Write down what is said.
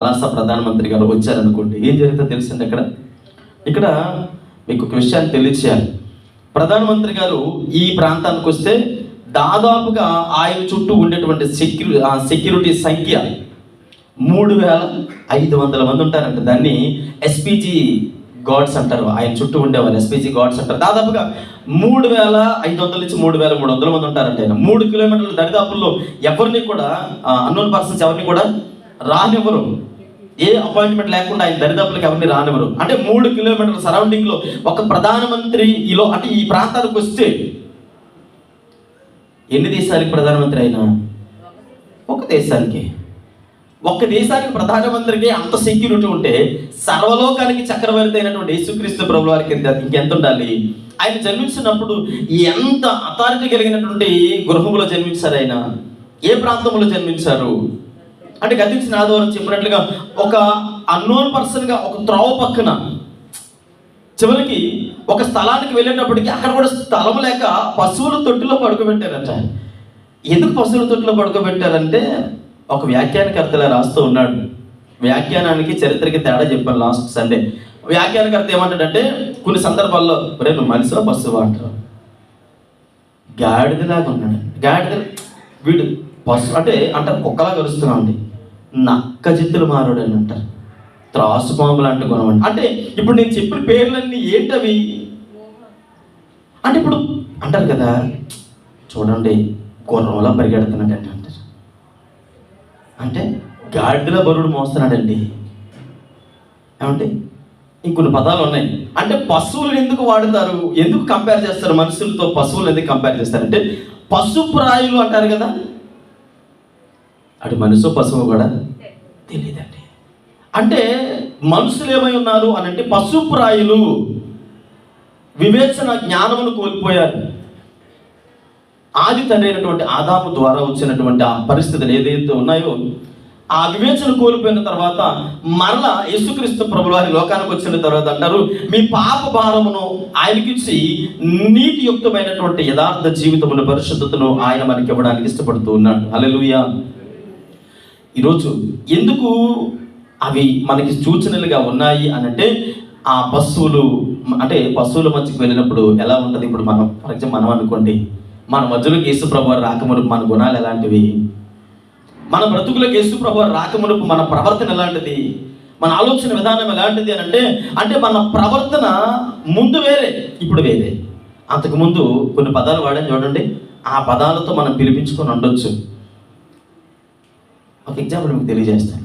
రాష్ట్ర ప్రధానమంత్రి గారు వచ్చారనుకోండి, ఏం జరుగుతుందో తెలిసింది ఇక్కడ మీకు ఒక విషయాన్ని తెలియచేయాలి. ప్రధానమంత్రి గారు ఈ ప్రాంతానికి వస్తే దాదాపుగా ఆయన చుట్టూ ఉండేటువంటి సెక్యూరిటీ సంఖ్య 3500 మంది ఉంటారంట. దాన్ని ఎస్పీజీ గార్డ్స్ అంటారు. ఆయన చుట్టూ ఉండేవారు ఎస్పీజీ గార్డ్స్ అంటారు. దాదాపుగా 3500 నుంచి 3300 మంది ఉంటారంట. ఆయన 3 కిలోమీటర్ల దరిదాపుల్లో ఎవరిని కూడా అన్నోన్ పర్సన్స్ ఎవరిని కూడా రానివ్వరు. ఏ అపాయింట్మెంట్ లేకుండా ఆయన దరిదాపులకు ఎవరిని రానివ్వరు. అంటే 3 కిలోమీటర్ల సరౌండింగ్ లో ఒక ప్రధానమంత్రి అంటే ఈ ప్రాంతానికి వస్తే ఎన్ని దేశాలకు ప్రధానమంత్రి అయినా ఒక దేశానికి ప్రధానమంత్రికి అంత సెక్యూరిటీ ఉంటే సర్వలోకానికి చక్రవర్తి అయినటువంటి యేసుక్రీస్తు ప్రభువు వారికి ఇంకెంత ఉండాలి? ఆయన జన్మించినప్పుడు ఎంత అథారిటీ కలిగినటువంటి గృహంలో జన్మించారు? ఆయన ఏ ప్రాంతంలో జన్మించారు అంటే గతించిన ఆదివారం చెప్పినట్లుగా ఒక అన్నోన్ పర్సన్ గా ఒక త్రోవ పక్కన చివరికి ఒక స్థలానికి వెళ్ళేటప్పటికి అక్కడ కూడా స్థలం లేక పశువుల తొట్టిలో పడుకోబెట్టారట. ఎందుకు పశువుల తొట్టిలో పడుకోబెట్టారంటే ఒక వ్యాఖ్యానకర్తలా రాస్తూ ఉన్నాడు. వ్యాఖ్యానానికి చరిత్రకి తేడా చెప్పాను లాస్ట్ సండే. వ్యాఖ్యానకర్త ఏమంటాడంటే కొన్ని సందర్భాల్లో నువ్వు మనిషిలో పశువు అంటారు. గాడిదలాగా ఉన్నాడు. వీడు పశువు అంటారు కుక్కలా కలుస్తున్నాం అండి. నక్క జిత్తులు మారుడు అని అంటారు. త్రాసు పాములు అంటుకున్నామండి. అంటే ఇప్పుడు నేను చెప్పిన పేర్లన్నీ ఏంటవి అంటే ఇప్పుడు అంటారు కదా, చూడండి గుర్రంలా పరిగెడుతున్నాడండి అంటారు. అంటే గాడిదల బరువుడు మోస్తున్నాడండి. ఏమంటే ఇంకొన్ని పదాలు ఉన్నాయి. అంటే పశువులను ఎందుకు వాడతారు, ఎందుకు కంపేర్ చేస్తారు మనుషులతో పశువులు ఎందుకు కంపేర్ చేస్తారంటే పశుప్రాయులు అంటారు కదా, అటు మనుషు పశువు కూడా తెలియదండి. అంటే మనుషులు ఏమై ఉన్నారు అని అంటే పశుప్రాయులు, వివేచన జ్ఞానమును కోల్పోయారు. ఆది తండ్రి అయినటువంటి ఆదాము ద్వారా వచ్చినటువంటి ఆ పరిస్థితులు ఏదైతే ఉన్నాయో ఆ వివేచన కోల్పోయిన తర్వాత మరలా యేసుక్రీస్తు ప్రభువు వారి లోకానికి వచ్చిన తర్వాత అంటారు, మీ పాప భారమును ఆయనకిచ్చి నీతియుక్తమైనటువంటి యథార్థ జీవితమును పరిశుద్ధతను ఆయన మనకి ఇవ్వడానికి ఇష్టపడుతూ ఉన్నాడు. హల్లెలూయా. ఈరోజు ఎందుకు అవి మనకి సూచనలుగా ఉన్నాయి అని అంటే ఆ పశువుల మధ్యకి వెళ్ళినప్పుడు ఎలా ఉంటుంది? ఇప్పుడు మనం ఫర్ ఎగ్జాంపుల్ మనం అనుకోండి, మన మధ్యలోకి యేసు ప్రభువు రాకమునుపు మన గుణాలు ఎలాంటివి, మన బ్రతుకులకు యేసు ప్రభువు రాకమునుపు మన ప్రవర్తన ఎలాంటిది, మన ఆలోచన విధానం ఎలాంటిది అని అంటే మన ప్రవర్తన ముందు వేరే, ఇప్పుడు వేరే. అంతకుముందు కొన్ని పదాలు వాడని చూడండి, ఆ పదాలతో మనం పిలిపించుకొని ఉండొచ్చు. ఒక ఎగ్జాంపుల్ మీకు తెలియజేస్తాను.